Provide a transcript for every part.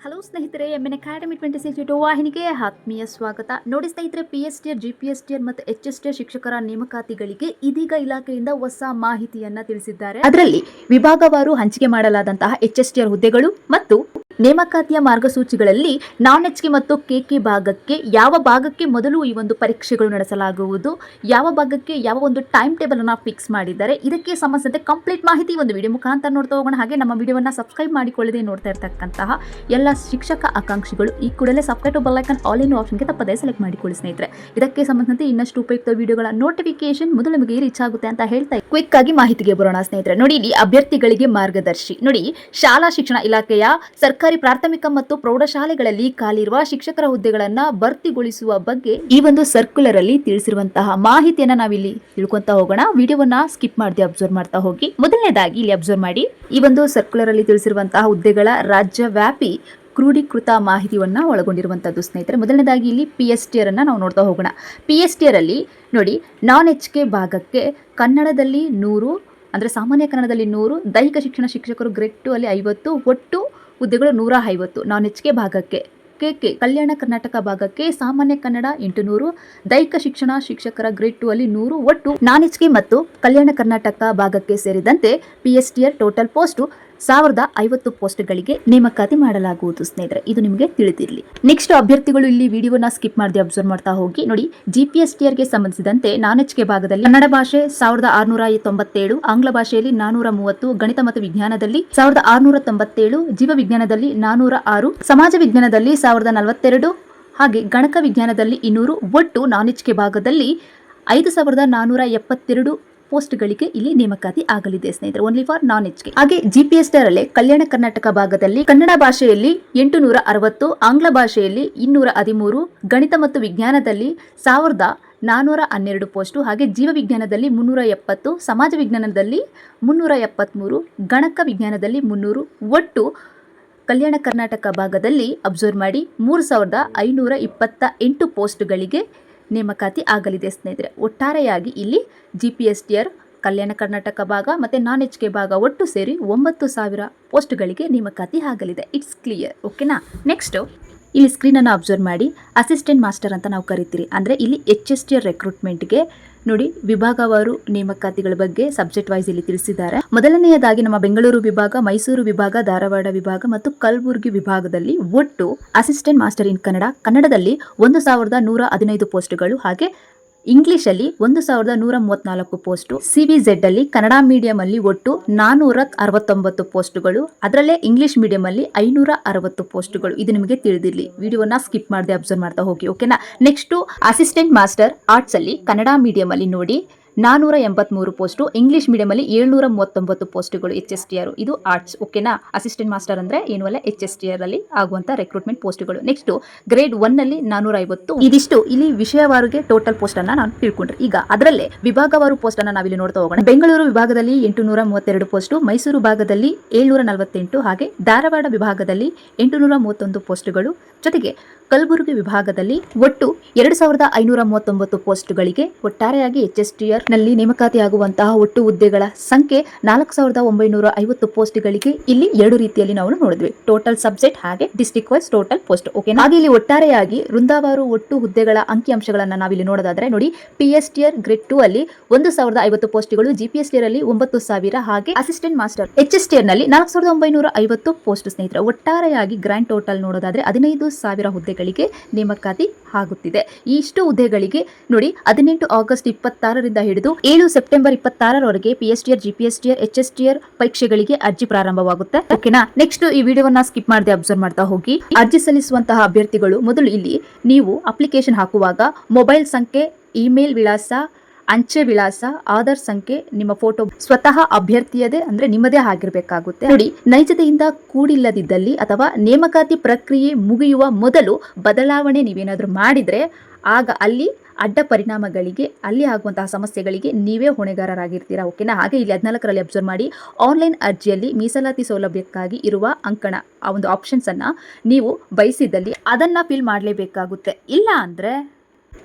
Hello ಸ್ನೇಹಿತರೆ, MN academy 26 YouTube ವಾಹಿನಿಗೆ ಆತ್ಮೀಯ ಸ್ವಾಗತ. ನೋಡಿ ಸ್ನೇಹಿತರೆ, PSTR, GPSTR ಮತ್ತು HSTR ಶಿಕ್ಷಕರ ನೇಮಕಾತಿಗಳಿಗೆ ಇದೀಗ ಇಲಾಖೆಯಿಂದ ಹೊಸ ಮಾಹಿತಿಯನ್ನ ತಿಳಿಸಿದ್ದಾರೆ. ಅದರಲ್ಲಿ ವಿಭಾಗವಾರು ಹಂಚಿಕೆ ಮಾಡಲಾದಂತಹ HSTR ಹುದ್ದೆಗಳು ಮತ್ತು ನೇಮಕಾತಿಯ ಮಾರ್ಗಸೂಚಿಗಳಲ್ಲಿ ನಾನ್ HK ಮತ್ತು KK ಭಾಗಕ್ಕೆ ಯಾವ ಭಾಗಕ್ಕೆ ಮೊದಲು ಈ ಒಂದು ಪರೀಕ್ಷೆಗಳು ನಡೆಸಲಾಗುವುದು, ಯಾವ ಭಾಗಕ್ಕೆ ಯಾವ ಒಂದು ಟೈಮ್ ಟೇಬಲ್ ಅನ್ನು ಫಿಕ್ಸ್ ಮಾಡಿದ್ದಾರೆ, ಇದಕ್ಕೆ ಸಂಬಂಧಿಸಿದಂತೆ ಕಂಪ್ಲೀಟ್ ಮಾಹಿತಿ ಒಂದು ವಿಡಿಯೋ ಮುಖಾಂತರ ನೋಡ್ತಾ ಹೋಗೋಣ. ಹಾಗೆ ನಮ್ಮ ವಿಡಿಯೋವನ್ನು ಸಬ್ಸ್ಕ್ರೈಬ್ ಮಾಡಿಕೊಳ್ಳದೆ ನೋಡ್ತಾ ಇರ್ತಕ್ಕಂತಹ ಎಲ್ಲ ಶಿಕ್ಷಕ ಆಕಾಂಕ್ಷಿಗಳು ಈ ಕೂಡಲೇ subscribe to bell icon all in ಆಪ್ಷನ್ಗೆ ತಪ್ಪದೇ ಸೆಲೆಕ್ಟ್ ಮಾಡಿಕೊಳ್ಳಿ ಸ್ನೇಹಿತರೆ. ಇದಕ್ಕೆ ಸಂಬಂಧಿಸಿದಂತೆ ಇನ್ನಷ್ಟು ಉಪಯುಕ್ತ ವಿಡಿಯೋಗಳ ನೋಟಿಫಿಕೇಶನ್ ಮೊದಲು ನಿಮಗೆ ರೀಚ್ ಆಗುತ್ತೆ ಅಂತ ಹೇಳ್ತಾ ಕ್ವಿಕ್ ಆಗಿ ಮಾಹಿತಿಗೆ ಬರೋಣ ಸ್ನೇಹಿತರೆ. ನೋಡಿ, ಇಲ್ಲಿ ಅಭ್ಯರ್ಥಿಗಳಿಗೆ ಮಾರ್ಗದರ್ಶಿ. ನೋಡಿ, ಶಾಲಾ ಶಿಕ್ಷಣ ಇಲಾಖೆಯ ಸರ್ಕಾರಿ ಪ್ರಾಥಮಿಕ ಮತ್ತು ಪ್ರೌಢಶಾಲೆಗಳಲ್ಲಿ ಖಾಲಿರುವ ಶಿಕ್ಷಕರ ಹುದ್ದೆಗಳನ್ನ ಭರ್ತಿಗೊಳಿಸುವ ಬಗ್ಗೆ ಈ ಒಂದು ಸರ್ಕ್ಯುಲರ್ ಅಲ್ಲಿ ತಿಳಿಸಿರುವಂತಹ ಮಾಹಿತಿಯನ್ನ ನಾವಿಲ್ಲಿ ತಿಳ್ಕೊಂತ ಹೋಗೋಣ. ವಿಡಿಯೋವನ್ನ ಸ್ಕಿಪ್ ಮಾಡದೆ ಅಬ್ಸರ್ವ್ ಮಾಡ್ತಾ ಹೋಗಿ. ಮೊದಲನೇದಾಗಿ ಇಲ್ಲಿ ಅಬ್ಸರ್ವ್ ಮಾಡಿ, ಈ ಒಂದು ಸರ್ಕ್ಯುಲರ್ ಅಲ್ಲಿ ತಿಳಿಸಿರುವಂತಹ ಹುದ್ದೆಗಳ ರಾಜ್ಯ ವ್ಯಾಪಿ ಕ್ರೋಢೀಕೃತ ಮಾಹಿತಿಯನ್ನ ಒಳಗೊಂಡಿರುವಂತದ್ದು ಸ್ನೇಹಿತರೆ. ಮೊದಲನೇದಾಗಿ ಇಲ್ಲಿ PSTR ಅನ್ನ ನಾವು ನೋಡ್ತಾ ಹೋಗೋಣ. PSTR ಅಲ್ಲಿ ನೋಡಿ, ನಾನ್ HK ಭಾಗಕ್ಕೆ ಕನ್ನಡದಲ್ಲಿ 100, ಅಂದ್ರೆ ಸಾಮಾನ್ಯ ಕನ್ನಡದಲ್ಲಿ 100, ದೈಹಿಕ ಶಿಕ್ಷಣ ಶಿಕ್ಷಕರು ಗ್ರೇಡ್ 2 ಅಲ್ಲಿ 50, ಒಟ್ಟು ಹುದ್ದೆಗಳು 150. ನಾನ್ HK ಭಾಗಕ್ಕೆ KK ಕಲ್ಯಾಣ ಕರ್ನಾಟಕ ಭಾಗಕ್ಕೆ ಸಾಮಾನ್ಯ ಕನ್ನಡ 800, ದೈಹಿಕ ಶಿಕ್ಷಣ ಶಿಕ್ಷಕರ ಗ್ರೇಡ್ 2 ಅಲ್ಲಿ 100, ಒಟ್ಟು ನಾನ್ HK ಮತ್ತು ಕಲ್ಯಾಣ ಕರ್ನಾಟಕ ಭಾಗಕ್ಕೆ ಸೇರಿದಂತೆ PSTR ಟೋಟಲ್ ಪೋಸ್ಟ್ 1050 ಪೋಸ್ಟ್ಗಳಿಗೆ ನೇಮಕಾತಿ ಮಾಡಲಾಗುವುದು ಸ್ನೇಹಿತರೆ. ಇದು ನಿಮಗೆ ತಿಳಿದಿರಲಿ. ನೆಕ್ಸ್ಟ್ ಅಭ್ಯರ್ಥಿಗಳು ಇಲ್ಲಿ ವಿಡಿಯೋನ ಸ್ಕಿಪ್ ಮಾಡದೆ ಅಬ್ಸರ್ವ್ ಮಾಡ್ತಾ ಹೋಗಿ. ನೋಡಿ, GPSTRಗೆ ಸಂಬಂಧಿಸಿದಂತೆ ನಾನ್ HK ಭಾಗದಲ್ಲಿ ಕನ್ನಡ ಭಾಷೆ 1697, ಆಂಗ್ಲ ಭಾಷೆಯಲ್ಲಿ 430, ಗಣಿತ ಮತ್ತು ವಿಜ್ಞಾನದಲ್ಲಿ 1697, ಜೀವ ವಿಜ್ಞಾನದಲ್ಲಿ 406, ಸಮಾಜ ವಿಜ್ಞಾನದಲ್ಲಿ 1042, ಹಾಗೆ ಗಣಕ ವಿಜ್ಞಾನದಲ್ಲಿ 200, ಒಟ್ಟು ನಾನ್ HK ಭಾಗದಲ್ಲಿ 5472 ಪೋಸ್ಟ್ಗಳಿಗೆ ಇಲ್ಲಿ ನೇಮಕಾತಿ ಆಗಲಿದೆ ಸ್ನೇಹಿತರೆ, ಓನ್ಲಿ ಫಾರ್ ನಾನ್ HK. ಹಾಗೆ GPSTR ಅಲ್ಲೇ ಕಲ್ಯಾಣ ಕರ್ನಾಟಕ ಭಾಗದಲ್ಲಿ ಕನ್ನಡ ಭಾಷೆಯಲ್ಲಿ 860, ಆಂಗ್ಲ ಭಾಷೆಯಲ್ಲಿ 213, ಗಣಿತ ಮತ್ತು ವಿಜ್ಞಾನದಲ್ಲಿ 1412 ಪೋಸ್ಟು, ಹಾಗೆ ಜೀವ ವಿಜ್ಞಾನದಲ್ಲಿ 370, ಸಮಾಜ ವಿಜ್ಞಾನದಲ್ಲಿ 373, ಗಣಕ ವಿಜ್ಞಾನದಲ್ಲಿ 300, ಒಟ್ಟು ಕಲ್ಯಾಣ ಕರ್ನಾಟಕ ಭಾಗದಲ್ಲಿ ಅಬ್ಸರ್ವ್ ಮಾಡಿ 3528 ಪೋಸ್ಟ್ಗಳಿಗೆ ನೇಮಕಾತಿ ಆಗಲಿದೆ ಸ್ನೇಹಿತರೆ. ಒಟ್ಟಾರೆಯಾಗಿ ಇಲ್ಲಿ GPSTR ಕಲ್ಯಾಣ ಕರ್ನಾಟಕ ಭಾಗ ಮತ್ತು ನಾನ್ HK ಭಾಗ ಒಟ್ಟು ಸೇರಿ 9000 ಪೋಸ್ಟ್ಗಳಿಗೆ ನೇಮಕಾತಿ ಆಗಲಿದೆ. ಇಟ್ಸ್ ಕ್ಲಿಯರ್, ಓಕೆನಾ? ನೆಕ್ಸ್ಟ್ ಇಲ್ಲಿ ಸ್ಕ್ರೀನನ್ನು ಅಬ್ಸರ್ವ್ ಮಾಡಿ, ಅಸಿಸ್ಟೆಂಟ್ ಮಾಸ್ಟರ್ ಅಂತ ನಾವು ಕರಿತೀರಿ. ಅಂದರೆ ಇಲ್ಲಿ HSTR ರೆಕ್ರೂಟ್ಮೆಂಟ್ಗೆ ನೋಡಿ, ವಿಭಾಗವಾರು ನೇಮಕಾತಿಗಳ ಬಗ್ಗೆ ಸಬ್ಜೆಕ್ಟ್ ವೈಸ್ ಇಲ್ಲಿ ತಿಳಿಸಿದ್ದಾರೆ. ಮೊದಲನೆಯದಾಗಿ ನಮ್ಮ ಬೆಂಗಳೂರು ವಿಭಾಗ, ಮೈಸೂರು ವಿಭಾಗ, ಧಾರವಾಡ ವಿಭಾಗ ಮತ್ತು ಕಲಬುರಗಿ ವಿಭಾಗದಲ್ಲಿ ಒಟ್ಟು ಅಸಿಸ್ಟೆಂಟ್ ಮಾಸ್ಟರ್ ಇನ್ ಕನ್ನಡದಲ್ಲಿ 1115 ಪೋಸ್ಟ್ಗಳು, ಹಾಗೆ ಇಂಗ್ಲಿಷಲ್ಲಿ 1134 ಪೋಸ್ಟು, CBZ ಅಲ್ಲಿ ಕನ್ನಡ ಮೀಡಿಯಂ ಅಲ್ಲಿ ಒಟ್ಟು 469 ಪೋಸ್ಟುಗಳು, ಅದರಲ್ಲೇ ಇಂಗ್ಲಿಷ್ ಮೀಡಿಯಂ ಅಲ್ಲಿ 560 ಪೋಸ್ಟುಗಳು. ಇದು ನಿಮಗೆ ತಿಳಿದಿರಲಿ. ವಿಡಿಯೋನ ಸ್ಕಿಪ್ ಮಾಡದೆ ಅಬ್ಸರ್ವ್ ಮಾಡ್ತಾ ಹೋಗಿ, ಓಕೆನಾ? ನೆಕ್ಸ್ಟ್ ಅಸಿಸ್ಟೆಂಟ್ ಮಾಸ್ಟರ್ ಆರ್ಟ್ಸ್ ಅಲ್ಲಿ ಕನ್ನಡ ಮೀಡಿಯಂ ಅಲ್ಲಿ ನೋಡಿ 483 ಪೋಸ್ಟು, ಇಂಗ್ಲಿಷ್ ಮೀಡಿಯಂ ಅಲ್ಲಿ 739 ಪೋಸ್ಟುಗಳು HSTR. ಇದು ಆರ್ಟ್ಸ್, ಓಕೆನಾ? ಅಸಿಸ್ಟೆಂಟ್ ಮಾಸ್ಟರ್ ಅಂದ್ರೆ ಏನು ಅಲ್ಲ, HSTR ಅಲ್ಲಿ ಆಗುವಂತ ರೆಕ್ರೂಟ್ಮೆಂಟ್ ಪೋಸ್ಟ್ಗಳು. ನೆಕ್ಸ್ಟ್ ಗ್ರೇಡ್ 1 ಅಲ್ಲಿ 450. ಇದಿಷ್ಟು ಇಲ್ಲಿ ವಿಷಯವಾರಿಗೆ ಟೋಟಲ್ ಪೋಸ್ಟ್ ಅನ್ನ ನಾನು ತಿಳ್ಕೊಂಡ್ರೆ. ಈಗ ಅದರಲ್ಲೇ ವಿಭಾಗವಾರು ಪೋಸ್ಟ್ ಅನ್ನ ನಾವಿಲ್ಲಿ ನೋಡ್ತಾ ಹೋಗೋಣ. ಬೆಂಗಳೂರು ವಿಭಾಗದಲ್ಲಿ 832 ಪೋಸ್ಟು, ಮೈಸೂರು ಭಾಗದಲ್ಲಿ 748, ಹಾಗೆ ಧಾರವಾಡ ವಿಭಾಗದಲ್ಲಿ 831 ಪೋಸ್ಟ್ಗಳು, ಜೊತೆಗೆ ಕಲಬುರಗಿ ವಿಭಾಗದಲ್ಲಿ ಒಟ್ಟು 2539 ಪೋಸ್ಟ್ಗಳಿಗೆ ಒಟ್ಟಾರೆಯಾಗಿ HSTR ನಲ್ಲಿ ನೇಮಕಾತಿಯಾಗುವಂತಹ ಒಟ್ಟು ಹುದ್ದೆಗಳ ಸಂಖ್ಯೆ 4950 ಪೋಸ್ಟ್ಗಳಿಗೆ ಇಲ್ಲಿ ಎರಡು ರೀತಿಯಲ್ಲಿ ನಾವು ನೋಡಿದ್ವಿ. ಟೋಟಲ್ ಸಬ್ಜೆಕ್ಟ್ ಹಾಗೆ district wise total post, okay? ಹಾಗೆ ಇಲ್ಲಿ ಒಟ್ಟಾರೆಯಾಗಿ ವೃಂದಾವಾರು ಒಟ್ಟು ಹುದ್ದೆಗಳ ಅಂಕಿಅಂಶಗಳನ್ನ ನಾವಿಲ್ಲಿ ನೋಡೋದಾದ್ರೆ ನೋಡಿ, PSTR ಗ್ರೇಡ್ 2 ಅಲ್ಲಿ 1050 ಪೋಸ್ಟ್ಗಳು, GPSTR ಅಲ್ಲಿ 9000, ಹಾಗೆ ಅಸಿಸ್ಟೆಂಟ್ ಮಾಸ್ಟರ್ HSTR ನಲ್ಲಿ 4950 ಪೋಸ್ಟ್ ಸ್ನೇಹಿತರೆ. ಒಟ್ಟಾರೆಯಾಗಿ ಗ್ರ್ಯಾಂಡ್ ಟೋಟಲ್ ನೋಡೋದಾದ್ರೆ 15000 ಹುದ್ದೆಗಳಿಗೆ ನೇಮಕಾತಿ ಆಗುತ್ತಿದೆ. ಈ ಇಷ್ಟು ಹುದ್ದೆಗಳಿಗೆ ನೋಡಿ 18 ಆಗಸ್ಟ್ 26ರಿಂದ ಹಿಡಿದು 7 ಸೆಪ್ಟೆಂಬರ್ 26ರವರೆಗೆ PSTR, GPSTR, HSTR ಪರೀಕ್ಷೆಗಳಿಗೆ ಅರ್ಜಿ ಪ್ರಾರಂಭವಾಗುತ್ತೆ, ಓಕೆನಾ? ನೆಕ್ಸ್ಟ್ ಈ ವಿಡಿಯೋವನ್ನ ಸ್ಕಿಪ್ ಮಾಡದೆ ಅಬ್ಸರ್ವ್ ಮಾಡ್ತಾ ಹೋಗಿ. ಅರ್ಜಿ ಸಲ್ಲಿಸುವಂತಹ ಅಭ್ಯರ್ಥಿಗಳು ಮೊದಲು ಇಲ್ಲಿ ನೀವು ಅಪ್ಲಿಕೇಶನ್ ಹಾಕುವಾಗ ಮೊಬೈಲ್ ಸಂಖ್ಯೆ, ಇಮೇಲ್ ವಿಳಾಸ, ಅಂಚೆ ವಿಳಾಸ, ಆಧಾರ್ ಸಂಖ್ಯೆ, ನಿಮ್ಮ ಫೋಟೋ ಸ್ವತಃ ಅಭ್ಯರ್ಥಿಯದೇ ಅಂದ್ರೆ ನಿಮ್ಮದೇ ಆಗಿರಬೇಕಾಗುತ್ತೆ. ನೋಡಿ, ನೈಜತೆಯಿಂದ ಕೂಡಿಲ್ಲದಿದ್ದಲ್ಲಿ ಅಥವಾ ನೇಮಕಾತಿ ಪ್ರಕ್ರಿಯೆ ಮುಗಿಯುವ ಮೊದಲು ಬದಲಾವಣೆ ನೀವೇನಾದ್ರೂ ಮಾಡಿದ್ರೆ ಆಗ ಅಲ್ಲಿ ಅಡ್ಡ ಪರಿಣಾಮಗಳಿಗೆ, ಅಲ್ಲಿ ಆಗುವಂತಹ ಸಮಸ್ಯೆಗಳಿಗೆ ನೀವೇ ಹೊಣೆಗಾರರಾಗಿರ್ತೀರಾ, ಓಕೆನಾ? ಹಾಗೆ ಇಲ್ಲಿ 14ರಲ್ಲಿ ಅಬ್ಸರ್ವ್ ಮಾಡಿ, ಆನ್ಲೈನ್ ಅರ್ಜಿಯಲ್ಲಿ ಮೀಸಲಾತಿ ಸೌಲಭ್ಯಕ್ಕಾಗಿ ಇರುವ ಅಂಕಣ ಆ ಒಂದು ಆಪ್ಷನ್ಸ್ ಅನ್ನ ನೀವು ಬಯಸಿದಲ್ಲಿ ಅದನ್ನ ಫಿಲ್ ಮಾಡಲೇಬೇಕಾಗುತ್ತೆ. ಇಲ್ಲ ಅಂದ್ರೆ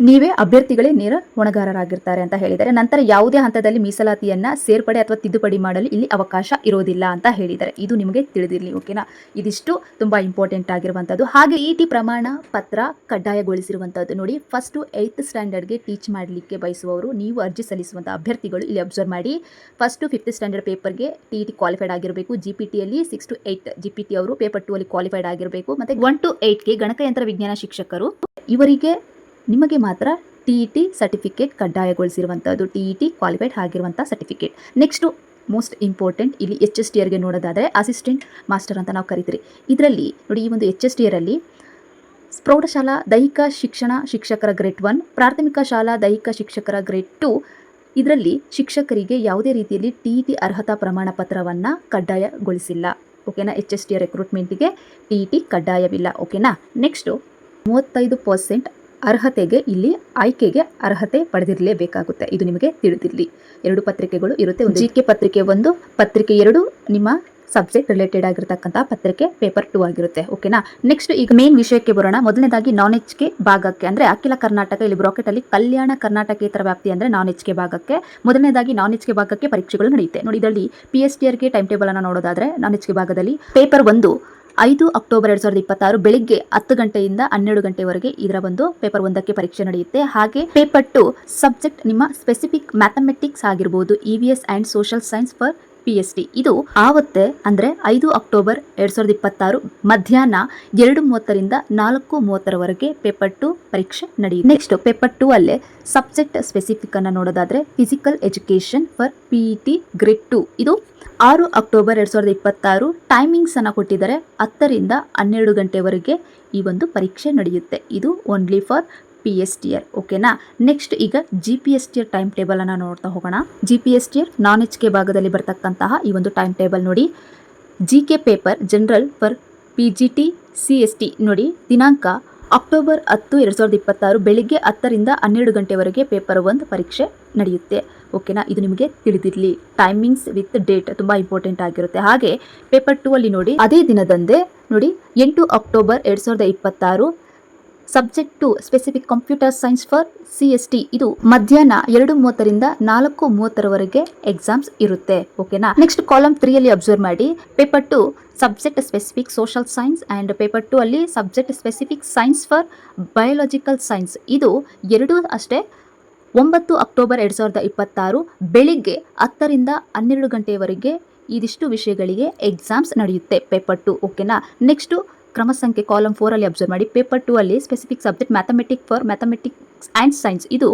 ನೀವೇ ಅಭ್ಯರ್ಥಿಗಳೇ ನೇರ ಹೊಣೆಗಾರರಾಗಿರ್ತಾರೆ ಅಂತ ಹೇಳಿದ್ದಾರೆ. ನಂತರ ಯಾವುದೇ ಹಂತದಲ್ಲಿ ಮೀಸಲಾತಿಯನ್ನ ಸೇರ್ಪಡೆ ಅಥವಾ ತಿದ್ದುಪಡಿ ಮಾಡಲು ಇಲ್ಲಿ ಅವಕಾಶ ಇರೋದಿಲ್ಲ ಅಂತ ಹೇಳಿದ್ದಾರೆ. ಇದು ನಿಮಗೆ ತಿಳಿದಿರಲಿ. ಓಕೆನಾ, ಇದಿಷ್ಟು ತುಂಬಾ ಇಂಪಾರ್ಟೆಂಟ್ ಆಗಿರುವಂತದ್ದು. ಹಾಗೆ ಇಟಿ ಪ್ರಮಾಣ ಪತ್ರ ಕಡ್ಡಾಯಗೊಳಿಸಿರುವಂತದ್ದು ನೋಡಿ. ಫಸ್ಟ್ 8th ಸ್ಟ್ಯಾಂಡರ್ಡ್ಗೆ ಟೀಚ್ ಮಾಡಲಿಕ್ಕೆ ಬಯಸುವವರು ನೀವು ಅರ್ಜಿ ಸಲ್ಲಿಸುವಂತ ಅಭ್ಯರ್ಥಿಗಳು ಇಲ್ಲಿ ಅಬ್ಸರ್ವ್ ಮಾಡಿ. ಫಸ್ಟ್ 5th ಸ್ಟ್ಯಾಂಡರ್ಡ್ ಪೇಪರ್ಗೆ ಟಿಇಟಿ ಕ್ವಾಲಿಫೈಡ್ ಆಗಿರಬೇಕು. ಜಿಪಿಟಿಯಲ್ಲಿ 6 to 8 ಜಿಪಿಟಿ ಅವರು ಪೇಪರ್ 2 ಅಲ್ಲಿ ಕ್ವಾಲಿಫೈಡ್ ಆಗಿರಬೇಕು. ಮತ್ತೆ 1 to 8ಗೆ ಗಣಕಯಂತ್ರ ವಿಜ್ಞಾನ ಶಿಕ್ಷಕರು ಇವರಿಗೆ ನಿಮಗೆ ಮಾತ್ರ ಟಿಇಟಿ ಸರ್ಟಿಫಿಕೇಟ್ ಕಡ್ಡಾಯಗೊಳಿಸಿರುವಂಥದ್ದು, ಟಿಇಟಿ ಕ್ವಾಲಿಫೈಡ್ ಆಗಿರುವಂಥ ಸರ್ಟಿಫಿಕೇಟ್. ನೆಕ್ಸ್ಟು ಮೋಸ್ಟ್ ಇಂಪಾರ್ಟೆಂಟ್ ಇಲ್ಲಿ HSTRಗೆ ನೋಡೋದಾದರೆ ಅಸಿಸ್ಟೆಂಟ್ ಮಾಸ್ಟರ್ ಅಂತ ನಾವು ಕರಿತೀರಿ. ಇದರಲ್ಲಿ ನೋಡಿ, ಈ ಒಂದು HSTRಲ್ಲಿ ಪ್ರೌಢಶಾಲಾ ದೈಹಿಕ ಶಿಕ್ಷಣ ಶಿಕ್ಷಕರ ಗ್ರೇಡ್ 1, ಪ್ರಾಥಮಿಕ ಶಾಲಾ ದೈಹಿಕ ಶಿಕ್ಷಕರ ಗ್ರೇಡ್ 2 ಇದರಲ್ಲಿ ಶಿಕ್ಷಕರಿಗೆ ಯಾವುದೇ ರೀತಿಯಲ್ಲಿ ಟಿಇಟಿ ಅರ್ಹತಾ ಪ್ರಮಾಣ ಪತ್ರವನ್ನು ಕಡ್ಡಾಯಗೊಳಿಸಿಲ್ಲ. ಓಕೆನಾ, HSTR ರಿಕ್ರೂಟ್ಮೆಂಟಿಗೆ ಟಿಇಟಿ ಕಡ್ಡಾಯವಿಲ್ಲ. ಓಕೆನಾ. ನೆಕ್ಸ್ಟು 35% ಅರ್ಹತೆಗೆ ಇಲ್ಲಿ ಆಯ್ಕೆಗೆ ಅರ್ಹತೆ ಪಡೆದಿರಲೇಬೇಕಾಗುತ್ತೆ. ಇದು ನಿಮಗೆ ತಿಳಿದಿರಲಿ. 2 ಪತ್ರಿಕೆಗಳು ಇರುತ್ತೆ. ಒಂದು GK ಪತ್ರಿಕೆ 1, ಪತ್ರಿಕೆ 2 ನಿಮ್ಮ ಸಬ್ಜೆಕ್ಟ್ ರಿಲೇಟೆಡ್ ಆಗಿರತಕ್ಕಂಥ ಪತ್ರಿಕೆ ಪೇಪರ್ 2 ಆಗಿರುತ್ತೆ. ಓಕೆನಾ. ನೆಕ್ಸ್ಟ್ ಈಗ ಮೇನ್ ವಿಷಯಕ್ಕೆ ಬರೋಣ. ಮೊದಲನೇದಾಗಿ ನಾನ್ HK ಭಾಗಕ್ಕೆ ಅಂದರೆ ಅಖಿಲ ಕರ್ನಾಟಕ, ಇಲ್ಲಿ ಬ್ರಾಕೆಟ್ ಅಲ್ಲಿ ಕಲ್ಯಾಣ ಕರ್ನಾಟಕೇತರ ವ್ಯಾಪ್ತಿ ಅಂದರೆ ನಾನ್ HK ಭಾಗಕ್ಕೆ ಮೊದಲನೇದಾಗಿ ನಾನ್ HK ಭಾಗಕ್ಕೆ ಪರೀಕ್ಷೆಗಳು ನಡೆಯುತ್ತೆ ನೋಡಿ. ಇದರಲ್ಲಿ PSTRಗೆ ಟೈಮ್ ಟೇಬಲ್ ಅನ್ನು ನೋಡೋದಾದ್ರೆ ನಾನ್ HK ಭಾಗದಲ್ಲಿ ಪೇಪರ್ 1 5 ಅಕ್ಟೋಬರ್ 2026 ಬೆಳಿಗ್ಗೆ 10 ಗಂಟೆಯಿಂದ 12 ಗಂಟೆವರೆಗೆ ಇದರ ಒಂದು ಪೇಪರ್ 1ಕ್ಕೆ ಪರೀಕ್ಷೆ ನಡೆಯುತ್ತೆ. ಹಾಗೆ ಪೇಪರ್ 2 ಸಬ್ಜೆಕ್ಟ್ ನಿಮ್ಮ ಸ್ಪೆಸಿಫಿಕ್ ಮ್ಯಾಥಮೆಟಿಕ್ಸ್ ಆಗಿರ್ಬೋದು, EVS and social science for PST ಇದು ಆವತ್ತೆ ಅಂದರೆ 5 ಅಕ್ಟೋಬರ್ 2026 ಮಧ್ಯಾಹ್ನ 2:30ರಿಂದ 4:30ರವರೆಗೆ ಪೇಪರ್ 2 ಪರೀಕ್ಷೆ ನಡೆಯುತ್ತೆ. ನೆಕ್ಸ್ಟ್ ಪೇಪರ್ 2 ಅಲ್ಲೇ ಸಬ್ಜೆಕ್ಟ್ ಸ್ಪೆಸಿಫಿಕ್ ಅನ್ನು ನೋಡೋದಾದ್ರೆ physical education for PET grade 2 ಇದು 6 ಅಕ್ಟೋಬರ್ 2026 ಟೈಮಿಂಗ್ಸ್ ಅನ್ನು ಕೊಟ್ಟಿದ್ದಾರೆ. 10ರಿಂದ 12 ಗಂಟೆವರೆಗೆ ಈ ಒಂದು ಪರೀಕ್ಷೆ ನಡೆಯುತ್ತೆ. ಇದು ಓನ್ಲಿ ಫಾರ್ PSTR. ಓಕೆನಾ. ನೆಕ್ಸ್ಟ್ ಈಗ GPSTR ಟೈಮ್ ಟೇಬಲ್ ಅನ್ನು ನೋಡ್ತಾ ಹೋಗೋಣ. GPSTR ನಾನ್ HK ಭಾಗದಲ್ಲಿ ಬರ್ತಕ್ಕಂತಹ ಈ ಒಂದು ಟೈಮ್ ಟೇಬಲ್ ನೋಡಿ. GK paper general for PGT CST ನೋಡಿ, ದಿನಾಂಕ ಅಕ್ಟೋಬರ್ 10, 2026 ಬೆಳಿಗ್ಗೆ 10ರಿಂದ 12 ಗಂಟೆವರೆಗೆ ಪೇಪರ್ 1 ಪರೀಕ್ಷೆ ನಡೆಯುತ್ತೆ. ಓಕೆನಾ, ಇದು ನಿಮಗೆ ತಿಳಿದಿರಲಿ. ಟೈಮಿಂಗ್ಸ್ ವಿತ್ ಡೇಟ್ ತುಂಬ ಇಂಪಾರ್ಟೆಂಟ್ ಆಗಿರುತ್ತೆ. ಹಾಗೆ ಪೇಪರ್ 2 ಅಲ್ಲಿ ನೋಡಿ ಅದೇ ದಿನದಂದೇ ನೋಡಿ 8 October 2026 subject 2 specific computer science for CST ಇದು ಮಧ್ಯಾಹ್ನ 2:30ರಿಂದ 4:30ರವರೆಗೆ ಎಕ್ಸಾಮ್ಸ್ ಇರುತ್ತೆ. ಓಕೆನಾ. ನೆಕ್ಸ್ಟ್ ಕಾಲಮ್ 3 ಅಲ್ಲಿ ಅಬ್ಸರ್ವ್ ಮಾಡಿ. Paper 2 subject specific social science and paper 2 ಅಲ್ಲಿ subject specific science for biological science ಇದು 2 ಅಷ್ಟೇ 9 ಅಕ್ಟೋಬರ್ 2026 ಬೆಳಿಗ್ಗೆ 10ರಿಂದ 12 ಗಂಟೆಯವರೆಗೆ ಇದಿಷ್ಟು ವಿಷಯಗಳಿಗೆ ಎಕ್ಸಾಮ್ಸ್ ನಡೆಯುತ್ತೆ ಪೇಪರ್ 2. ಓಕೆನಾ. ನೆಕ್ಸ್ಟು ಕ್ರಮ ಸಂಖ್ಯೆ ಕಾಲಮ್ 4 ಅಲ್ಲಿ ಅಬ್ಸರ್ವ್ ಮಾಡಿ. ಪೇಪರ್ 2 ಅಲ್ಲಿ specific subject mathematics and science ಇದು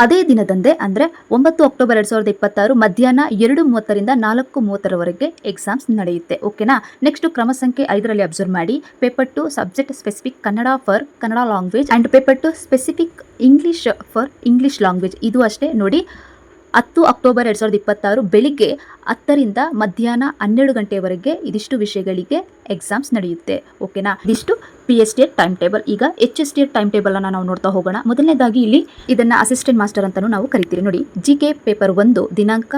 ಅದೇ ದಿನದಂದೇ ಅಂದರೆ 9 ಅಕ್ಟೋಬರ್ 2026 ಮಧ್ಯಾಹ್ನ 2:30ರಿಂದ 4:30ರವರೆಗೆ ಎಕ್ಸಾಮ್ಸ್ ನಡೆಯುತ್ತೆ. ಓಕೆನಾ. ನೆಕ್ಸ್ಟ್ ಕ್ರಮ ಸಂಖ್ಯೆ 5ರಲ್ಲಿ ಅಬ್ಸರ್ವ್ ಮಾಡಿ. Paper 2 subject specific Kannada for Kannada language and paper 2 specific English for English language ಇದು ಅಷ್ಟೇ ನೋಡಿ 10 ಅಕ್ಟೋಬರ್ 2026 ಬೆಳಿಗ್ಗೆ 10ರಿಂದ ಮಧ್ಯಾಹ್ನ 12 ಗಂಟೆವರೆಗೆ ಇದಿಷ್ಟು ವಿಷಯಗಳಿಗೆ ಎಕ್ಸಾಮ್ಸ್ ನಡೆಯುತ್ತೆ. ಓಕೆನಾ. ಇದಿಷ್ಟು PSTR ಟೈಮ್ ಟೇಬಲ್. ಈಗ HSTR ಟೈಮ್ ಟೇಬಲ್ ಅನ್ನು ನಾವು ನೋಡ್ತಾ ಹೋಗೋಣ. ಮೊದಲನೇದಾಗಿ ಇಲ್ಲಿ ಇದನ್ನ ಅಸಿಸ್ಟೆಂಟ್ ಮಾಸ್ಟರ್ ಅಂತಾನೂ ನಾವು ಕರಿತೀವಿ ನೋಡಿ. GK ಪೇಪರ್ 1 ದಿನಾಂಕ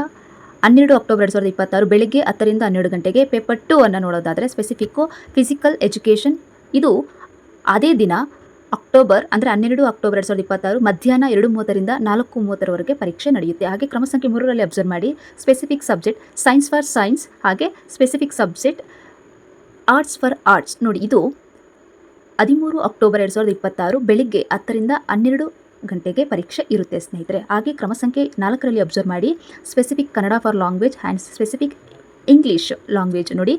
12 ಅಕ್ಟೋಬರ್ 2026 ಬೆಳಿಗ್ಗೆ 10ರಿಂದ 12 ಗಂಟೆಗೆ. ಪೇಪರ್ 2 ಅನ್ನು ನೋಡೋದಾದರೆ ಸ್ಪೆಸಿಫಿಕ್ಕು ಫಿಸಿಕಲ್ ಎಜುಕೇಷನ್ ಇದು ಅದೇ ದಿನ ಅಕ್ಟೋಬರ್ ಅಂದರೆ 12 ಅಕ್ಟೋಬರ್ 2026 ಮಧ್ಯಾಹ್ನ 2:30ರಿಂದ 4:30ರವರೆಗೆ ಪರೀಕ್ಷೆ ನಡೆಯುತ್ತೆ. ಹಾಗೆ ಕ್ರಮ ಸಂಖ್ಯೆ 3ರಲ್ಲಿ ಅಬ್ಸರ್ವ್ ಮಾಡಿ. Specific subject science for science ಹಾಗೆ specific subject arts for arts ನೋಡಿ ಇದು 13 ಅಕ್ಟೋಬರ್ 2026 ಬೆಳಿಗ್ಗೆ 10ರಿಂದ 12 ಗಂಟೆಗೆ ಪರೀಕ್ಷೆ ಇರುತ್ತೆ ಸ್ನೇಹಿತರೆ. ಹಾಗೆ ಕ್ರಮ ಸಂಖ್ಯೆ 4ರಲ್ಲಿ ಅಬ್ಸರ್ವ್ ಮಾಡಿ. Specific Kannada for language and specific English language ನೋಡಿ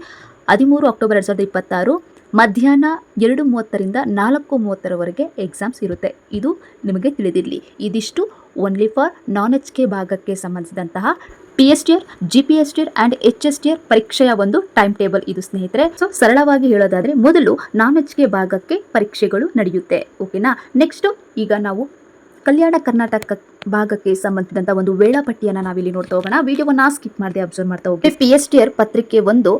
13 ಅಕ್ಟೋಬರ್ 2026 ಮಧ್ಯಾಹ್ನ 2:30ರಿಂದ 4:30ರವರೆಗೆ ಎಕ್ಸಾಮ್ಸ್ ಇರುತ್ತೆ. ಇದು ನಿಮಗೆ ತಿಳಿದಿರಲಿ. ಇದಿಷ್ಟು ಓನ್ಲಿ ಫಾರ್ ನಾನ್ HK ಭಾಗಕ್ಕೆ ಸಂಬಂಧಿಸಿದಂತಹ PSTR, GPSTR ಆ್ಯಂಡ್ HSTR ಪರೀಕ್ಷೆಯ ಒಂದು ಟೈಮ್ ಟೇಬಲ್ ಇದು ಸ್ನೇಹಿತರೆ. ಸೊ ಸರಳವಾಗಿ ಹೇಳೋದಾದರೆ ಮೊದಲು ನಾನ್ HK ಭಾಗಕ್ಕೆ ಪರೀಕ್ಷೆಗಳು ನಡೆಯುತ್ತೆ. ಓಕೆನಾ. ನೆಕ್ಸ್ಟು ಈಗ ನಾವು ಕಲ್ಯಾಣ ಕರ್ನಾಟಕ ಭಾಗಕ್ಕೆ ಸಂಬಂಧಿಸಿದಂಥ ಒಂದು ವೇಳಾಪಟ್ಟಿಯನ್ನು ನಾವಿಲ್ಲಿ ನೋಡ್ತಾ ಹೋಗೋಣ. ವಿಡಿಯೋವನ್ನು ಸ್ಕಿಪ್ ಮಾಡದೆ ಅಬ್ಸರ್ವ್ ಮಾಡ್ತಾ ಹೋಗಿ. PSTR ಪತ್ರಿಕೆ 1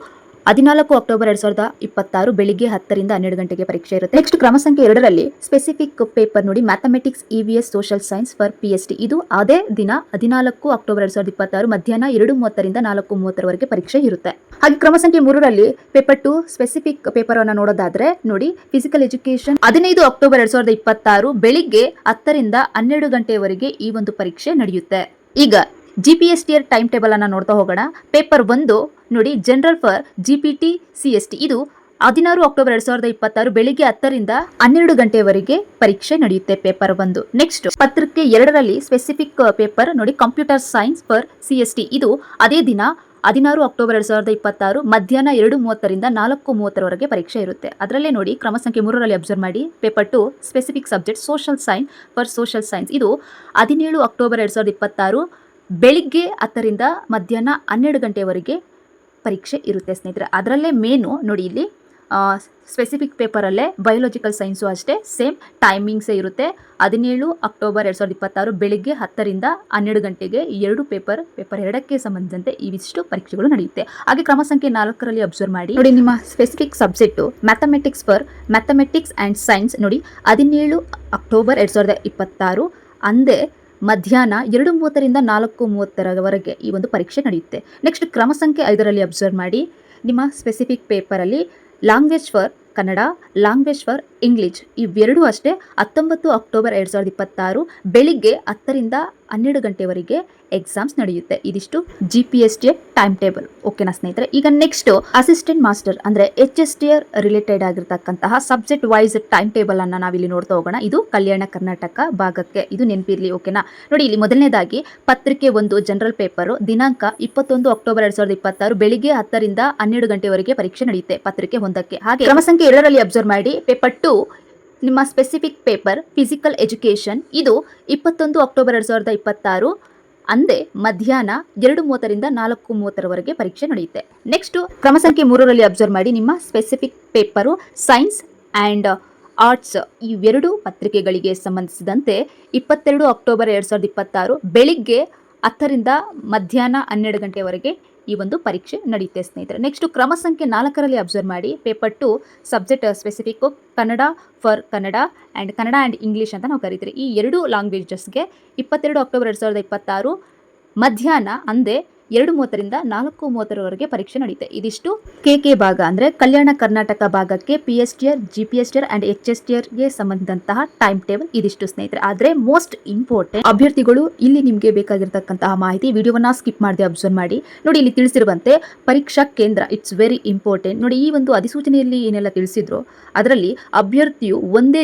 14 ಅಕ್ಟೋಬರ್ 2026 ಬೆಳಿಗ್ಗೆ 10 ರಿಂದ 12 ಗಂಟೆಗೆ ಪರೀಕ್ಷೆ ಇರುತ್ತೆ. ನೆಕ್ಸ್ಟ್ ಕ್ರಮ ಸಂಖ್ಯೆ 2ರಲ್ಲಿ ಸ್ಪೆಸಿಫಿಕ್ ಪೇಪರ್ ನೋಡಿ, mathematics EVS social science for PhD. ಇದು ಅದೇ ದಿನ 14 ಅಕ್ಟೋಬರ್ 2026 ಮಧ್ಯಾಹ್ನ 2:30 ರಿಂದ 4:30 ವರೆಗೆ ಪರೀಕ್ಷೆ ಇರುತ್ತೆ. ಹಾಗೆ ಕ್ರಮ ಸಂಖ್ಯೆ 3ರಲ್ಲಿ ಪೇಪರ್ 2 ಸ್ಪೆಸಿಫಿಕ್ ಪೇಪರ್ ಅನ್ನು ನೋಡೋದಾದ್ರೆ ನೋಡಿ, ಫಿಸಿಕಲ್ ಎಜುಕೇಶನ್ 15 ಅಕ್ಟೋಬರ್ 2026 ಬೆಳಿಗ್ಗೆ 10 ರಿಂದ 12 ಗಂಟೆಯವರೆಗೆ ಈ ಒಂದು ಪರೀಕ್ಷೆ ನಡೆಯುತ್ತೆ. ಈಗ GPSTR ಟೈಮ್ ಟೇಬಲ್ ಅನ್ನ ನೋಡ್ತಾ ಹೋಗೋಣ. ಪೇಪರ್ 1 ನೋಡಿ, ಜನರಲ್ ಫಾರ್ GPT CST. ಇದು 16 ಅಕ್ಟೋಬರ್ 2026 ಬೆಳಿಗ್ಗೆ 10 ರಿಂದ 12 ಗಂಟೆಯವರೆಗೆ ಪರೀಕ್ಷೆ ನಡೆಯುತ್ತೆ ಪೇಪರ್ 1. ನೆಕ್ಸ್ಟ್ ಪತ್ರಿಕೆ 2ರಲ್ಲಿ ಸ್ಪೆಸಿಫಿಕ್ ಪೇಪರ್ ನೋಡಿ, ಕಂಪ್ಯೂಟರ್ ಸೈನ್ಸ್ ಫಾರ್ CST. ಇದು ಅದೇ ದಿನ 16 ಅಕ್ಟೋಬರ್ 2026 ಮಧ್ಯಾಹ್ನ 2:30 ರಿಂದ 4:30 ವರೆಗೆ ಪರೀಕ್ಷೆ ಇರುತ್ತೆ. ಅದರಲ್ಲೇ ನೋಡಿ, ಕ್ರಮ ಸಂಖ್ಯೆ 3ರಲ್ಲಿ ಅಬ್ಸರ್ವ್ ಮಾಡಿ, paper 2 specific subject social science for social science. ಇದು 17 ಅಕ್ಟೋಬರ್ 2026 ಬೆಳಿಗ್ಗೆ 10 ರಿಂದ ಮಧ್ಯಾಹ್ನ 12 ಗಂಟೆವರೆಗೆ ಪರೀಕ್ಷೆ ಇರುತ್ತೆ ಸ್ನೇಹಿತರೆ. ಅದರಲ್ಲೇ ಮೇನು ನೋಡಿ, ಇಲ್ಲಿ ಸ್ಪೆಸಿಫಿಕ್ ಪೇಪರಲ್ಲೇ ಬಯೋಲಾಜಿಕಲ್ ಸೈನ್ಸು ಅಷ್ಟೇ ಸೇಮ್ ಟೈಮಿಂಗ್ಸೇ ಇರುತ್ತೆ. 17 ಅಕ್ಟೋಬರ್ 2026 ಬೆಳಿಗ್ಗೆ 10 ರಿಂದ 12 ಗಂಟೆಗೆ 2 ಪೇಪರ್ 2ಕ್ಕೆ ಸಂಬಂಧಿಸಿದಂತೆ ಇವಿಷ್ಟು ಪರೀಕ್ಷೆಗಳು ನಡೆಯುತ್ತೆ. ಹಾಗೆ ಕ್ರಮ ಸಂಖ್ಯೆ 4ರಲ್ಲಿ ಅಬ್ಸರ್ವ್ ಮಾಡಿ ನೋಡಿ, ನಿಮ್ಮ specific subject mathematics for mathematics and science ನೋಡಿ, 17 ಅಕ್ಟೋಬರ್ 2026 ಅಂದೇ ಮಧ್ಯಾಹ್ನ 2:30 ರಿಂದ 4:30 ಈ ಒಂದು ಪರೀಕ್ಷೆ ನಡೆಯುತ್ತೆ. ನೆಕ್ಸ್ಟ್ ಕ್ರಮ ಸಂಖ್ಯೆ 5ರಲ್ಲಿ ಅಬ್ಸರ್ವ್ ಮಾಡಿ, ನಿಮ್ಮ ಸ್ಪೆಸಿಫಿಕ್ ಪೇಪರಲ್ಲಿ language for Kannada, language for English ಇವೆರಡೂ ಅಷ್ಟೇ 19 ಅಕ್ಟೋಬರ್ 2026 ಬೆಳಿಗ್ಗೆ 10 ರಿಂದ 12 ಗಂಟೆವರೆಗೆ ಎಕ್ಸಾಮ್ಸ್ ನಡೆಯುತ್ತೆ. ಇದಿಷ್ಟು GPSTR ಟೈಮ್ ಟೇಬಲ್. ಓಕೆನಾ ಸ್ನೇಹಿತರೆ? ಈಗ ನೆಕ್ಸ್ಟ್ ಅಸಿಸ್ಟೆಂಟ್ ಮಾಸ್ಟರ್ ಅಂದ್ರೆ HSTR ರಿಲೇಟೆಡ್ ಆಗಿರ್ತಕ್ಕಂತಹ ಸಬ್ಜೆಕ್ಟ್ ವೈಸ್ ಟೈಮ್ ಟೇಬಲ್ ಅನ್ನ ನಾವಿಲ್ಲಿ ನೋಡ್ತಾ ಹೋಗೋಣ. ಇದು ಕಲ್ಯಾಣ ಕರ್ನಾಟಕ ಭಾಗಕ್ಕೆ, ಇದು ನೆನಪಿರ್ಲಿ. ಓಕೆನಾ? ನೋಡಿ, ಇಲ್ಲಿ ಮೊದಲನೇದಾಗಿ ಪತ್ರಿಕೆ 1 ಜನರಲ್ ಪೇಪರ್ ದಿನಾಂಕ 21 ಅಕ್ಟೋಬರ್ 2026 ಬೆಳಿಗ್ಗೆ 10 ರಿಂದ 12 ಗಂಟೆವರೆಗೆ ಪರೀಕ್ಷೆ ನಡೆಯುತ್ತೆ ಪತ್ರಿಕೆ 1ಕ್ಕೆ. ಹಾಗೆ ಕ್ರಮ ಸಂಖ್ಯೆ 2ರಲ್ಲಿ ಅಬ್ಸರ್ವ್ ಮಾಡಿ, ಪೇಪರ್ 2 ನಿಮ್ಮ ಸ್ಪೆಸಿಫಿಕ್ ಪೇಪರ್ ಫಿಸಿಕಲ್ ಎಜುಕೇಶನ್. ಇದು 21 ಅಕ್ಟೋಬರ್ 2026 ಅಂದೇ ಮಧ್ಯಾಹ್ನ 2:30 ರಿಂದ 4:30 ಪರೀಕ್ಷೆ ನಡೆಯುತ್ತೆ. ನೆಕ್ಸ್ಟ್ ಕ್ರಮ ಸಂಖ್ಯೆ 3ರಲ್ಲಿ ಅಬ್ಸರ್ವ್ ಮಾಡಿ, ನಿಮ್ಮ specific paper science and arts ಇವೆರಡು ಪತ್ರಿಕೆಗಳಿಗೆ ಸಂಬಂಧಿಸಿದಂತೆ 22 ಅಕ್ಟೋಬರ್ 2026 ಬೆಳಿಗ್ಗೆ 10 ರಿಂದ ಮಧ್ಯಾಹ್ನ 12 ಗಂಟೆವರೆಗೆ ಈ ಒಂದು ಪರೀಕ್ಷೆ ನಡೆಯುತ್ತೆ ಸ್ನೇಹಿತರೆ. ನೆಕ್ಸ್ಟ್ ಕ್ರಮ ಸಂಖ್ಯೆ 4ರಲ್ಲಿ ಅಬ್ಸರ್ವ್ ಮಾಡಿ, paper 2 subject specific Kannada for Kannada and English ಅಂತ ನಾವು ಕರಿತೀರಿ. ಈ 2 ಲ್ಯಾಂಗ್ವೇಜಸ್ಗೆ 22 ಅಕ್ಟೋಬರ್ 2026 ಮಧ್ಯಾಹ್ನ ಅಂದೇ 2:30 ರಿಂದ 4:30 ಪರೀಕ್ಷೆ ನಡೆಯುತ್ತೆ. ಇದಿಷ್ಟು KK ಭಾಗ ಅಂದ್ರೆ ಕಲ್ಯಾಣ ಕರ್ನಾಟಕ ಭಾಗಕ್ಕೆ PSTR, GPSTR ಆ್ಯಂಡ್ HSTRಗೆ ಸಂಬಂಧಿಸಿದಂತಹ ಟೈಮ್ ಟೇಬಲ್ ಇದಿಷ್ಟು ಸ್ನೇಹಿತರೆ. ಆದರೆ ಮೋಸ್ಟ್ ಇಂಪಾರ್ಟೆಂಟ್ ಅಭ್ಯರ್ಥಿಗಳು ಇಲ್ಲಿ ನಿಮಗೆ ಬೇಕಾಗಿರ್ತಕ್ಕಂತಹ ಮಾಹಿತಿ ವಿಡಿಯೋವನ್ನ ಸ್ಕಿಪ್ ಮಾಡದೆ ಅಬ್ಸರ್ವ್ ಮಾಡಿ. ನೋಡಿ, ಇಲ್ಲಿ ತಿಳಿಸಿರುವಂತೆ ಪರೀಕ್ಷಾ ಕೇಂದ್ರ ಇಟ್ಸ್ ವೆರಿ ಇಂಪಾರ್ಟೆಂಟ್. ನೋಡಿ, ಈ ಒಂದು ಅಧಿಸೂಚನೆಯಲ್ಲಿ ಏನೆಲ್ಲ ತಿಳಿಸಿದ್ರು ಅದರಲ್ಲಿ ಅಭ್ಯರ್ಥಿಯು ಒಂದೇ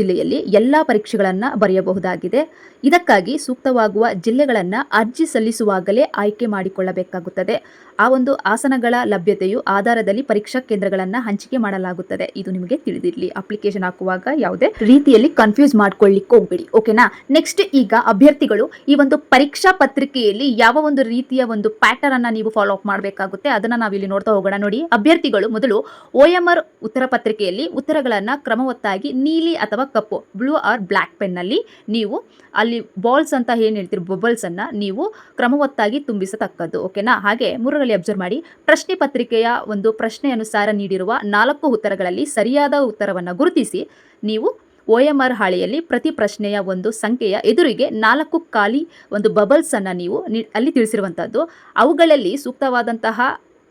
ಜಿಲ್ಲೆಯಲ್ಲಿ ಎಲ್ಲಾ ಪರೀಕ್ಷೆಗಳನ್ನು ಬರೆಯಬಹುದಾಗಿದೆ. ಇದಕ್ಕಾಗಿ ಸೂಕ್ತವಾಗುವ ಜಿಲ್ಲೆಗಳನ್ನು ಅರ್ಜಿ ಸಲ್ಲಿಸುವಾಗಲೇ ಆಯ್ಕೆ ಮಾಡಿಕೊಳ್ಳಬೇಕಾಗುತ್ತದೆ. ಆ ಒಂದು ಆಸನಗಳ ಲಭ್ಯತೆಯು ಆಧಾರದಲ್ಲಿ ಪರೀಕ್ಷಾ ಕೇಂದ್ರಗಳನ್ನು ಹಂಚಿಕೆ ಮಾಡಲಾಗುತ್ತದೆ. ಇದು ನಿಮಗೆ ತಿಳಿದಿರಲಿ. ಅಪ್ಲಿಕೇಶನ್ ಹಾಕುವಾಗ ಯಾವುದೇ ರೀತಿಯಲ್ಲಿ ಕನ್ಫ್ಯೂಸ್ ಮಾಡ್ಕೊಳ್ಳಿಕ್ಕೆ ಹೋಗ್ಬೇಡಿ. ಓಕೆನಾ? ನೆಕ್ಸ್ಟ್ ಈಗ ಅಭ್ಯರ್ಥಿಗಳು ಈ ಒಂದು ಪರೀಕ್ಷಾ ಪತ್ರಿಕೆಯಲ್ಲಿ ಯಾವ ಒಂದು ರೀತಿಯ ಒಂದು ಪ್ಯಾಟರ್ನ್ ಅನ್ನ ನೀವು ಫಾಲೋ ಅಪ್ ಮಾಡಬೇಕಾಗುತ್ತೆ ಅದನ್ನ ನಾವಿಲ್ಲಿ ನೋಡ್ತಾ ಹೋಗೋಣ. ನೋಡಿ, ಅಭ್ಯರ್ಥಿಗಳು ಮೊದಲು OMR ಉತ್ತರ ಪತ್ರಿಕೆಯಲ್ಲಿ ಉತ್ತರಗಳನ್ನು ಕ್ರಮವತ್ತಾಗಿ ನೀಲಿ ಅಥವಾ ಕಪ್ಪು ಬ್ಲೂ ಆರ್ ಬ್ಲ್ಯಾಕ್ ಪೆನ್ನಲ್ಲಿ ನೀವು ಅಲ್ಲಿ ಬಾಲ್ಸ್ ಅಂತ ಏನು ಹೇಳ್ತೀರಿ ಬಬಲ್ಸ್ ಅನ್ನ ನೀವು ಕ್ರಮವತ್ತಾಗಿ ತುಂಬಿಸತಕ್ಕದ್ದು. ಓಕೆನಾ? ಹಾಗೆ 3ರಲ್ಲಿ ಅಬ್ಸರ್ವ್ ಮಾಡಿ, ಪ್ರಶ್ನೆ ಪತ್ರಿಕೆಯ ಒಂದು ಪ್ರಶ್ನೆ ಅನುಸಾರ ನೀಡಿರುವ 4 ಉತ್ತರಗಳಲ್ಲಿ ಸರಿಯಾದ ಉತ್ತರವನ್ನು ಗುರುತಿಸಿ ನೀವು OMR ಹಾಳೆಯಲ್ಲಿ ಪ್ರತಿ ಪ್ರಶ್ನೆಯ ಒಂದು ಸಂಖ್ಯೆಯ ಎದುರಿಗೆ 4 ಖಾಲಿ ಒಂದು ಬಬಲ್ಸ್ ಅನ್ನ ನೀವು ಅಲ್ಲಿ ತಿಳಿಸಿರುವಂತದ್ದು. ಅವುಗಳಲ್ಲಿ ಸೂಕ್ತವಾದಂತಹ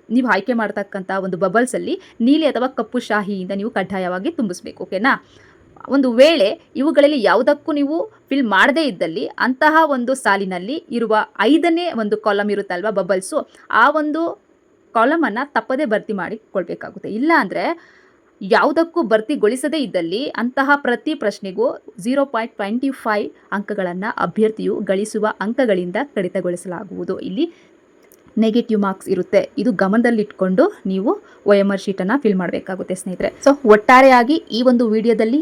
ನೀವು ಆಯ್ಕೆ ಮಾಡತಕ್ಕಂಥ ಒಂದು ಬಬಲ್ಸ್ ಅಲ್ಲಿ ನೀಲಿ ಅಥವಾ ಕಪ್ಪು ಶಾಹಿಯಿಂದ ನೀವು ಕಡ್ಡಾಯವಾಗಿ ತುಂಬಿಸ್ಬೇಕು. ಓಕೆನಾ? ಒಂದು ವೇಳೆ ಇವುಗಳಲ್ಲಿ ಯಾವುದಕ್ಕೂ ನೀವು ಫಿಲ್ ಮಾಡದೇ ಇದ್ದಲ್ಲಿ ಅಂತಹ ಒಂದು ಸಾಲಿನಲ್ಲಿ ಇರುವ 5ನೇ ಒಂದು ಕಾಲಮ್ ಇರುತ್ತಲ್ವಾ ಬಬಲ್ಸು, ಆ ಒಂದು ಕಾಲಮನ್ನು ತಪ್ಪದೇ ಭರ್ತಿ ಮಾಡಿಕೊಳ್ಬೇಕಾಗುತ್ತೆ. ಇಲ್ಲ ಅಂದರೆ ಯಾವುದಕ್ಕೂ ಭರ್ತಿಗೊಳಿಸದೇ ಇದ್ದಲ್ಲಿ ಅಂತಹ ಪ್ರತಿ ಪ್ರಶ್ನೆಗೂ 0.25 ಅಂಕಗಳನ್ನು ಅಭ್ಯರ್ಥಿಯು ಗಳಿಸುವ ಅಂಕಗಳಿಂದ ಕಡಿತಗೊಳಿಸಲಾಗುವುದು. ಇಲ್ಲಿ ನೆಗೆಟಿವ್ ಮಾರ್ಕ್ಸ್ ಇರುತ್ತೆ. ಇದು ಗಮನದಲ್ಲಿಟ್ಕೊಂಡು ನೀವು OMR ಶೀಟನ್ನು ಫಿಲ್ ಮಾಡಬೇಕಾಗುತ್ತೆ ಸ್ನೇಹಿತರೆ. ಸೊ ಒಟ್ಟಾರೆಯಾಗಿ ಈ ಒಂದು ವಿಡಿಯೋದಲ್ಲಿ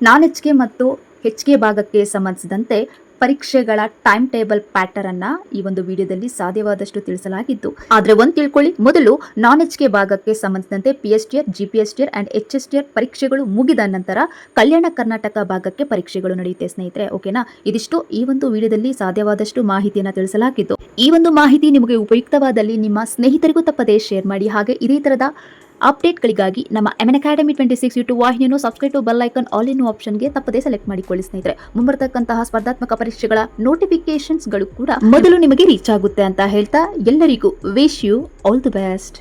ನಾನ್ HK ಮತ್ತು HK ಭಾಗಕ್ಕೆ ಸಂಬಂಧಿಸಿದಂತೆ ಪರೀಕ್ಷೆಗಳ ಟೈಮ್ ಟೇಬಲ್ ಪ್ಯಾಟರ್ನ್ ಅನ್ನ ಈ ಒಂದು ವಿಡಿಯೋದಲ್ಲಿ ಸಾಧ್ಯವಾದಷ್ಟು ತಿಳಿಸಲಾಗಿತ್ತು. ಆದ್ರೆ ಒಂದ್ ತಿಳ್ಕೊಳ್ಳಿ, ಮೊದಲು ನಾನ್ ಎಚ್ ಕೆ ಭಾಗಕ್ಕೆ ಸಂಬಂಧಿಸಿದಂತೆ PSTR, GPSTR ಅಂಡ್ HSTR ಪರೀಕ್ಷೆಗಳು ಮುಗಿದ ನಂತರ ಕಲ್ಯಾಣ ಕರ್ನಾಟಕ ಭಾಗಕ್ಕೆ ಪರೀಕ್ಷೆಗಳು ನಡೆಯುತ್ತೆ ಸ್ನೇಹಿತರೆ. ಓಕೆನಾ, ಇದಿಷ್ಟು ಈ ಒಂದು ವಿಡಿಯೋದಲ್ಲಿ ಸಾಧ್ಯವಾದಷ್ಟು ಮಾಹಿತಿಯನ್ನ ತಿಳಿಸಲಾಗಿತ್ತು. ಈ ಒಂದು ಮಾಹಿತಿ ನಿಮಗೆ ಉಪಯುಕ್ತವಾದಲ್ಲಿ ನಿಮ್ಮ ಸ್ನೇಹಿತರಿಗೂ ತಪ್ಪದೇ ಶೇರ್ ಮಾಡಿ. ಹಾಗೆ ಇದೇ ತರದ ಅಪ್ಡೇಟ್ಗಳಿಗಾಗಿ ನಮ್ಮ MN Academy 26 ಯೂಟ್ಯೂಬ್ ವಾಹಿನಿಯನ್ನು subscribe to bell icon all in ಆಪ್ಷನ್ಗೆ ತಪ್ಪದೇ ಸೆಲೆಕ್ಟ್ ಮಾಡಿಕೊಳ್ಳಿ ಸ್ನೇಹಿತರೆ. ಮುಂಬರತಕ್ಕಂತಹ ಸ್ಪರ್ಧಾತ್ಮಕ ಪರೀಕ್ಷೆಗಳ ನೋಟಿಫಿಕೇಶನ್ಸ್ಗಳು ಕೂಡ ಮೊದಲು ನಿಮಗೆ ರೀಚ್ ಆಗುತ್ತೆ ಅಂತ ಹೇಳ್ತಾ ಎಲ್ಲರಿಗೂ wish you all the best.